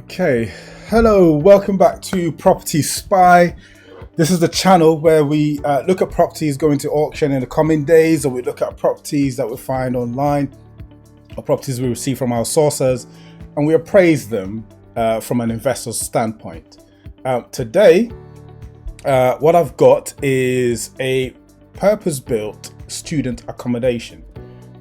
Okay, hello, welcome back to Property Spy. This is the channel where we look at properties going to auction in the coming days, or we look at properties that we find online or properties we receive from our sources, and we appraise them from an investor's standpoint. Today, what I've got is a purpose-built student accommodation.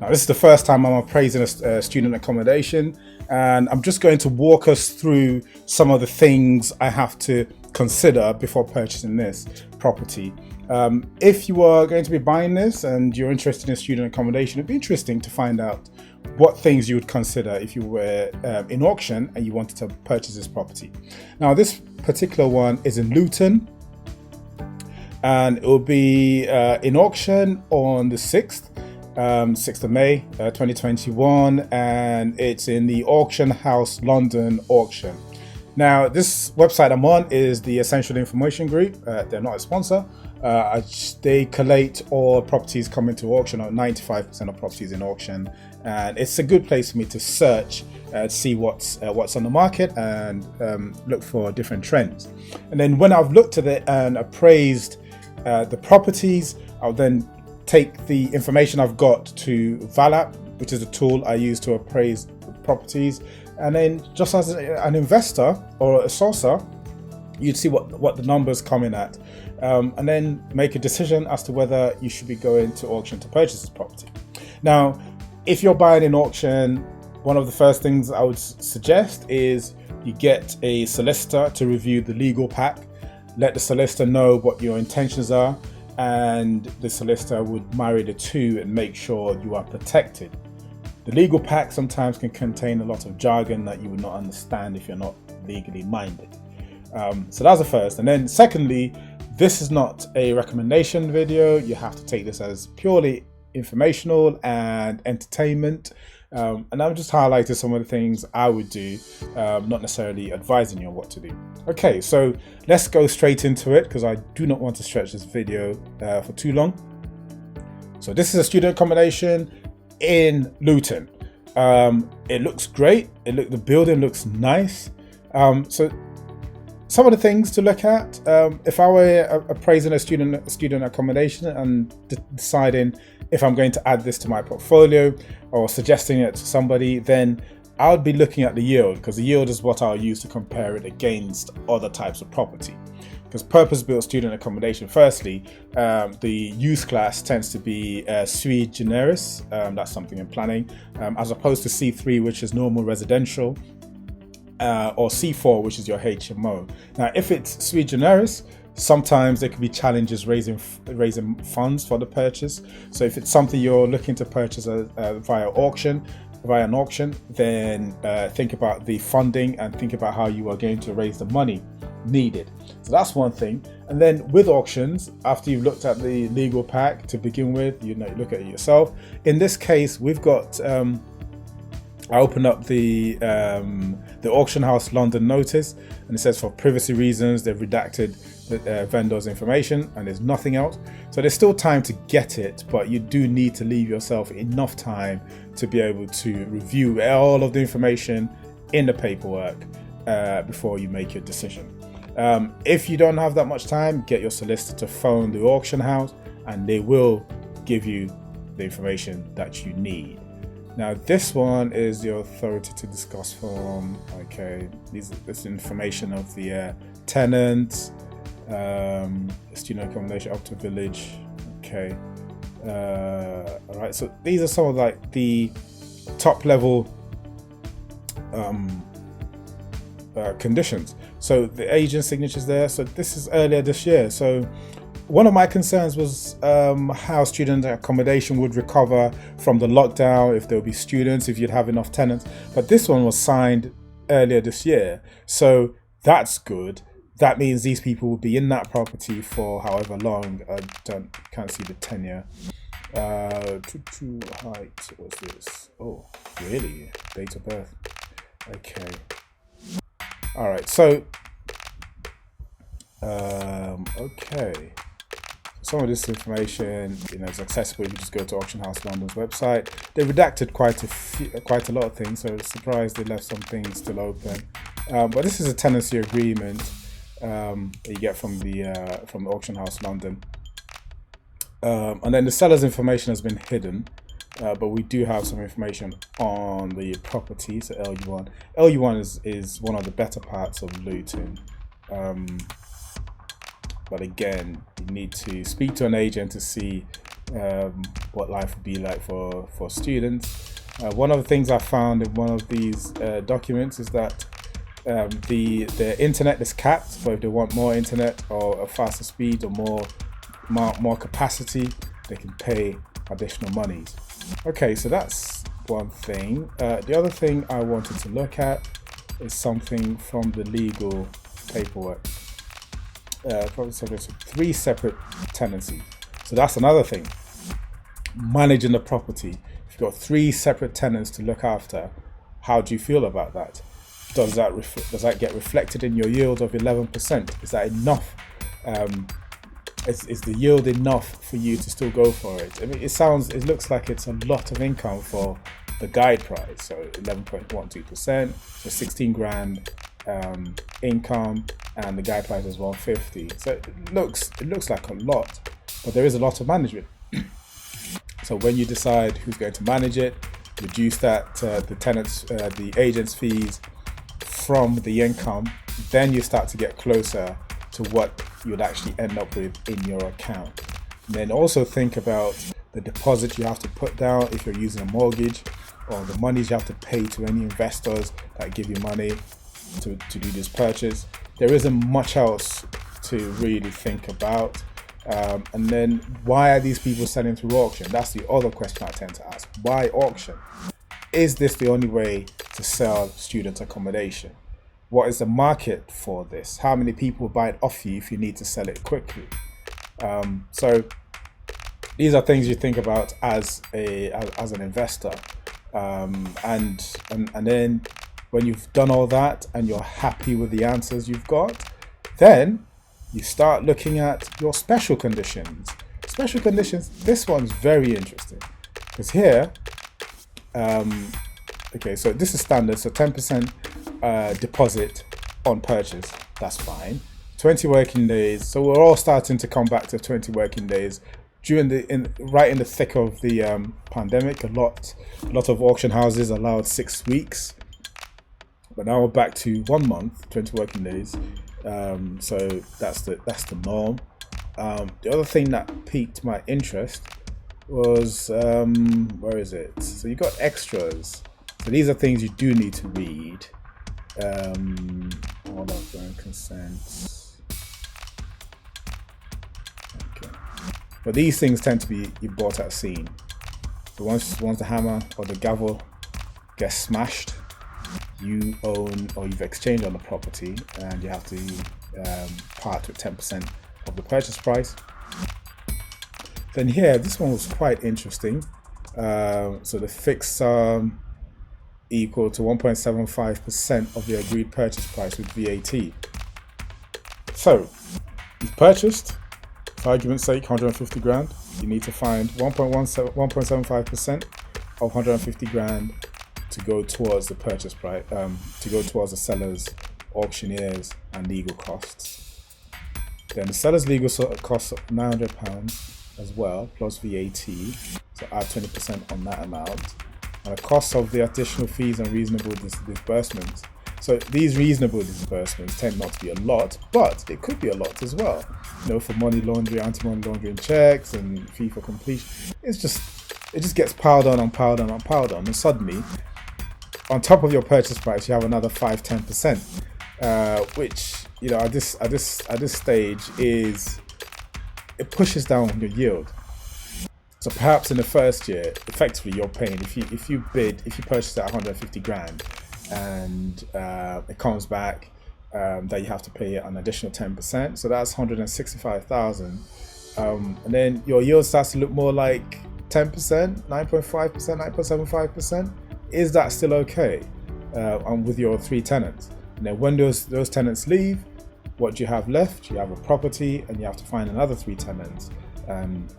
Now, this is the first time I'm appraising a student accommodation, and I'm just going to walk us through some of the things I have to consider before purchasing this property. If you are going to be buying this and you're interested in student accommodation, it'd be interesting to find out what things you would consider if you were in auction and you wanted to purchase this property. Now, this particular one is in Luton, and it will be in auction on the 6th of May 2021, and it's in the Auction House London auction. Now, this website I'm on is the Essential Information Group. They're not a sponsor. They collate all properties coming to auction, or 95% of properties in auction, and it's a good place for me to search to see what's on the market and look for different trends. And then when I've looked at it and appraised the properties, I'll then take the information I've got to vala, which is a tool I use to appraise properties, and then just as an investor or a sourcer, you'd see what the numbers come in at, and then make a decision as to whether you should be going to auction to purchase this property. Now, if you're buying in auction, one of the first things I would suggest is you get a solicitor to review the legal pack. Let the solicitor know what your intentions are, and the solicitor would marry the two and make sure you are protected. The legal pack sometimes can contain a lot of jargon that you would not understand if you're not legally minded. So that's the first. And then secondly, this is not a recommendation video. You have to take this as purely informational and entertainment. And I've just highlighted some of the things I would do, not necessarily advising you on what to do. Okay, so let's go straight into it, because I do not want to stretch this video for too long. So this is a student accommodation in Luton. It looks great. The building looks nice. So some of the things to look at, if I were appraising a student accommodation and deciding if I'm going to add this to my portfolio or suggesting it to somebody, then I would be looking at the yield, because the yield is what I'll use to compare it against other types of property. Because purpose-built student accommodation, firstly, the use class tends to be sui generis, that's something in planning, as opposed to C3, which is normal residential, or C4, which is your HMO. Now, if it's sui generis, sometimes there could be challenges raising funds for the purchase. So if it's something you're looking to purchase via an auction, then think about the funding and think about how you are going to raise the money needed. So that's one thing. And then with auctions, after you've looked at the legal pack to begin with, you look at it yourself. In this case, we've got I opened up the Auction House London notice, and it says for privacy reasons they've redacted the vendor's information, and there's nothing else. So there's still time to get it, but you do need to leave yourself enough time to be able to review all of the information in the paperwork before you make your decision. If you don't have that much time, get your solicitor to phone the auction house, and they will give you the information that you need. Now, this one is the authority to discuss from. Okay, this information of the tenants, student accommodation up to village. Okay, all right. So these are some of like the top level conditions. So the agent signatures there. So this is earlier this year. So one of my concerns was how student accommodation would recover from the lockdown, if there would be students, if you'd have enough tenants. But this one was signed earlier this year, so that's good. That means these people will be in that property for however long. I can't see the tenure. True height. What's this? Oh, really? Date of birth. Okay. All right. So, okay. some of this information, is accessible. You can just go to Auction House London's website. They redacted quite a lot of things, so I was surprised they left some things still open. But this is a tenancy agreement that you get from the Auction House London, and then the seller's information has been hidden. But we do have some information on the property, so LU1. LU1 is one of the better parts of Luton. But again, you need to speak to an agent to see what life would be like for students. One of the things I found in one of these documents is that the internet is capped, but if they want more internet or a faster speed or more capacity, they can pay additional monies. Okay, so that's one thing. The other thing I wanted to look at is something from the legal paperwork. Probably subject to 3 separate tenancies. So that's another thing. Managing the property. If you've got 3 separate tenants to look after, how do you feel about that? Does that get reflected in your yield of 11%? Is that enough? Is the yield enough for you to still go for it? I mean, it looks like it's a lot of income for the guide price. So 11.12%, so 16 grand income, and the guide price is 150. So it looks like a lot, but there is a lot of management. So when you decide who's going to manage it, reduce that the tenants, the agents' fees from the income, then you start to get closer to what you'd actually end up with in your account. And then also think about the deposit you have to put down if you're using a mortgage, or the monies you have to pay to any investors that give you money to do this purchase. There isn't much else to really think about. And then why are these people selling through auction? That's the other question I tend to ask. Why auction? Is this the only way to sell student accommodation? What is the market for this? How many people buy it off you if you need to sell it quickly? So these are things you think about as an investor. And then when you've done all that and you're happy with the answers you've got, then you start looking at your special conditions. Special conditions, this one's very interesting because here, okay, so this is standard, so 10% deposit on purchase, that's fine. 20 working days, so we're all starting to come back to 20 working days. Right in the thick of the pandemic, a lot of auction houses allowed 6 weeks, but now we're back to 1 month, 20 working days. So that's the norm. The other thing that piqued my interest was where is it? So you got extras. So these are things you do need to read. All of consents. Okay. But these things tend to be you bought at scene. So once the hammer or the gavel gets smashed, you own or you've exchanged on the property and you have to part with 10% of the purchase price. Then here, this one was quite interesting. So the fixed sum equal to 1.75% of the agreed purchase price with VAT. So you've purchased, for argument's sake, 150 grand. You need to find 1.75% of 150 grand to go towards the purchase price, to go towards the seller's, auctioneers, and legal costs. Then the seller's legal costs £900 as well, plus VAT. So add 20% on that amount. And the cost of the additional fees and reasonable disbursements. So these reasonable disbursements tend not to be a lot, but it could be a lot as well. For money laundering, anti-money laundering checks, and fee for completion. It just gets piled on and piled on and piled on, and suddenly, on top of your purchase price, you have another 5-10%, which at this stage it pushes down your yield. So perhaps in the first year, effectively you're paying, if you purchase at 150 grand and it comes back that you have to pay an additional 10%, so that's 165,000, and then your yield starts to look more like 10%, 9.5%, 9.75%. Is that still okay? And with your 3 tenants, and then when those tenants leave, what do you have left? You have a property, and you have to find another 3 tenants. and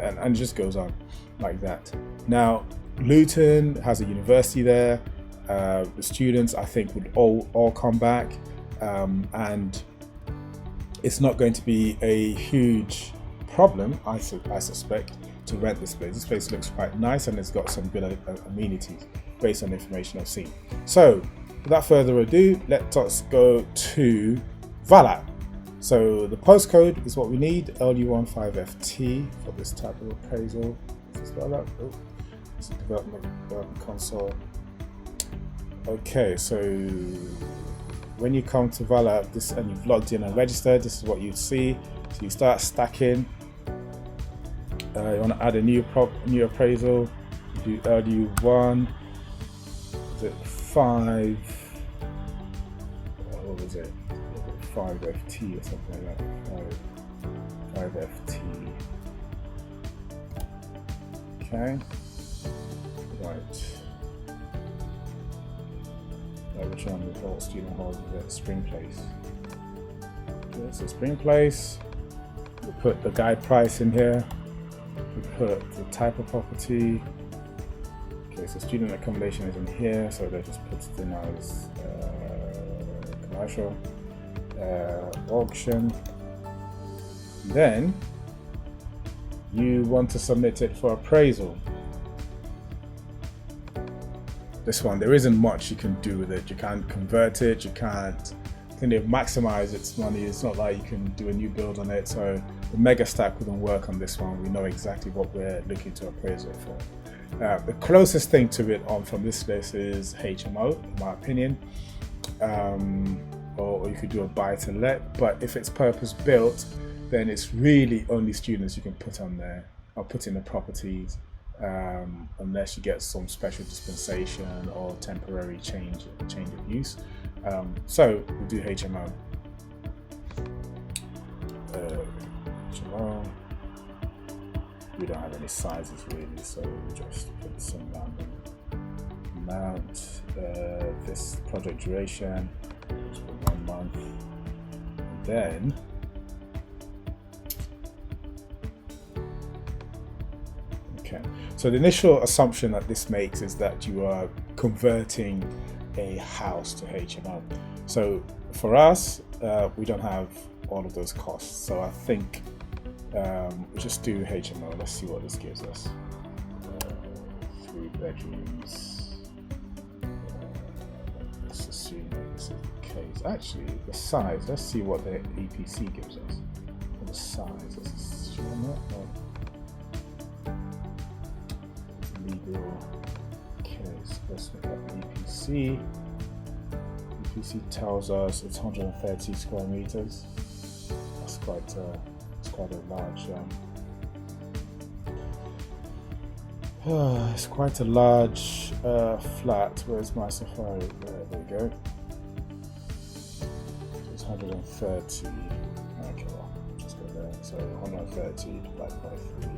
it just goes on like that. Now, Luton has a university there. The students, I think, would all come back, and it's not going to be a huge problem, I suspect, to rent this place. This place looks quite nice and it's got some good amenities based on the information I've seen. So without further ado, let us go to Vala. So the postcode is what we need, LU15FT, for this type of appraisal. Is this Vala? Oh, it's a development console. Okay, so when you come to Vala and you've logged in and registered, this is what you see. So you start stacking. You want to add a new appraisal. You do LU1. Is it 5? What was it? 5FT or something like that. 5FT. Okay. Right. Which one with all student halls is it? Spring Place. Okay, so Spring Place. We put the guide price in here. We put the type of property. Okay, so student accommodation is in here, so they just put it in as commercial. Auction. Then you want to submit it for appraisal. This one, there isn't much you can do with it. You can't convert it, you can't kind of maximize its money. It's not like you can do a new build on it. So the mega stack wouldn't work on this one. We know exactly what we're looking to appraise it for. The closest thing to it from this list is HMO, in my opinion. Or you could do a buy to let, but if it's purpose built, then it's really only students you can put on there, or put in the properties, unless you get some special dispensation or temporary change of use. So we'll do HMO. HMO. We don't have any sizes really, so we'll just put some random amount. This project duration. Just put 1 month. And then okay, so the initial assumption that this makes is that you are converting a house to HMO. So for us, we don't have all of those costs, so I think we'll just do HMO. Let's see what this gives us. 3 bedrooms. Let's assume that this is the case. Actually, the size, let's see what the EPC gives us. The size, let's assume that. Legal. Okay, so let's look at EPC. EPC tells us it's 130 square meters. That's quite a large. It's quite a large flat. Where's my Safari? There we go. So it's 130. Okay, well, just go there. So 130 divided by 3.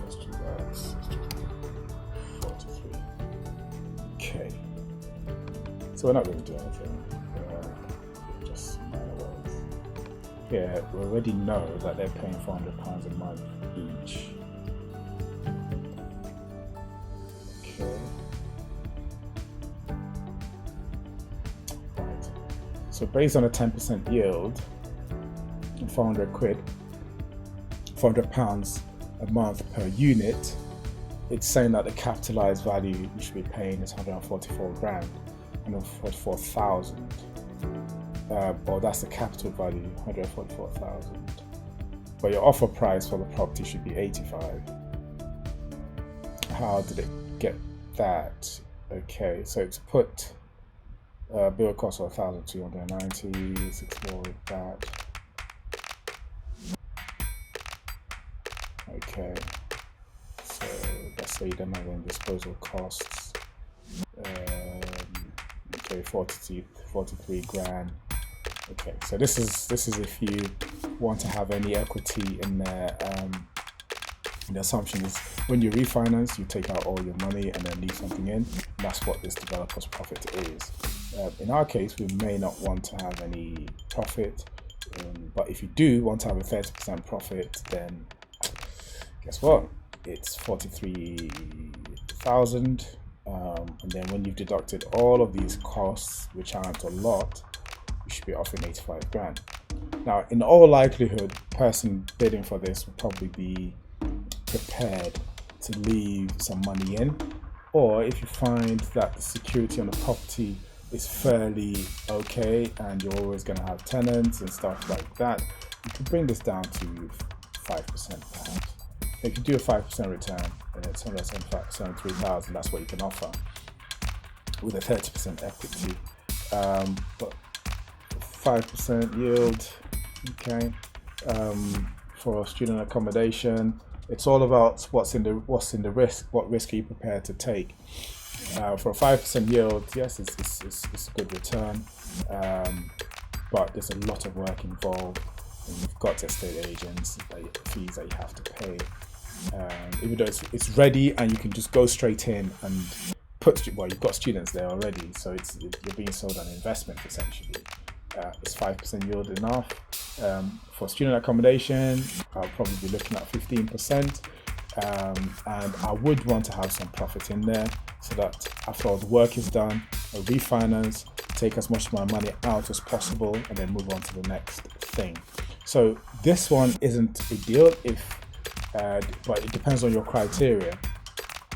Let's do that. Let's do 43. Okay. So we're not going to do anything. Just minor words. Yeah, we already know that they're paying £400 a month each. Okay. Right. So based on a 10% yield, 400 quid, £400 a month per unit, it's saying that the capitalized value you should be paying is 144 grand, 144,000. Or that's the capital value, 144,000. But your offer price for the property should be 85. How did it get that? Okay, so it's put bill cost of 1,290. Let's explore that. Okay, so let's say you don't have any disposal costs. Okay, 43 grand. Okay, so this is if you want to have any equity in there. The assumption is when you refinance, you take out all your money and then leave something in. That's what this developer's profit is. In our case, we may not want to have any profit. But if you do want to have a 30% profit, then guess what? It's 43,000. And then when you've deducted all of these costs, which aren't a lot, you should be offering 85 grand. Now, in all likelihood, the person bidding for this will probably be prepared to leave some money in, or if you find that the security on the property is fairly okay and you're always going to have tenants and stuff like that, you can bring this down to 5% perhaps. If you do a 5% return, it's 173,000, that's what you can offer with a 30% equity. But 5% yield, okay, for student accommodation, it's all about what's in the risk, what risk are you prepared to take. For a 5% yield, yes, it's a good return, but there's a lot of work involved, and you've got estate agents, fees that you have to pay. Even though it's ready and you can just go straight in and you've got students there already, so you're being sold an investment essentially. Is 5% yield enough? For student accommodation, I'll probably be looking at 15%, and I would want to have some profit in there so that after all the work is done, I'll refinance, take as much of my money out as possible, and then move on to the next thing. So this one isn't ideal but it depends on your criteria.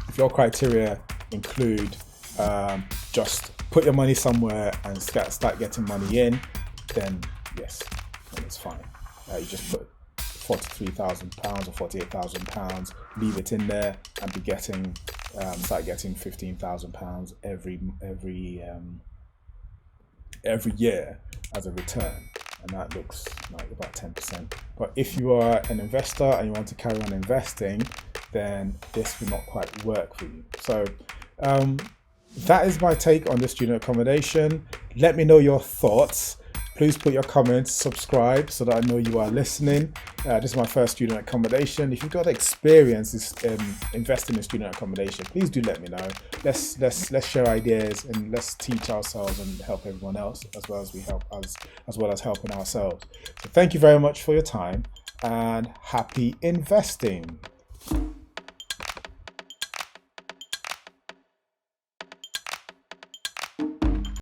If your criteria include just put your money somewhere and start getting money in, then yes, then it's fine. You just put £43,000 or £48,000, leave it in there, and be getting start getting £15,000 every year as a return, and that looks like about 10%. But if you are an investor and you want to carry on investing, then this will not quite work for you. So that is my take on the student accommodation. Let me know your thoughts. Please put your comments, subscribe so that I know you are listening. This is my first student accommodation. If you've got experience investing in student accommodation, please do let me know. Let's share ideas and let's teach ourselves and help everyone else as well as helping ourselves. So thank you very much for your time and happy investing.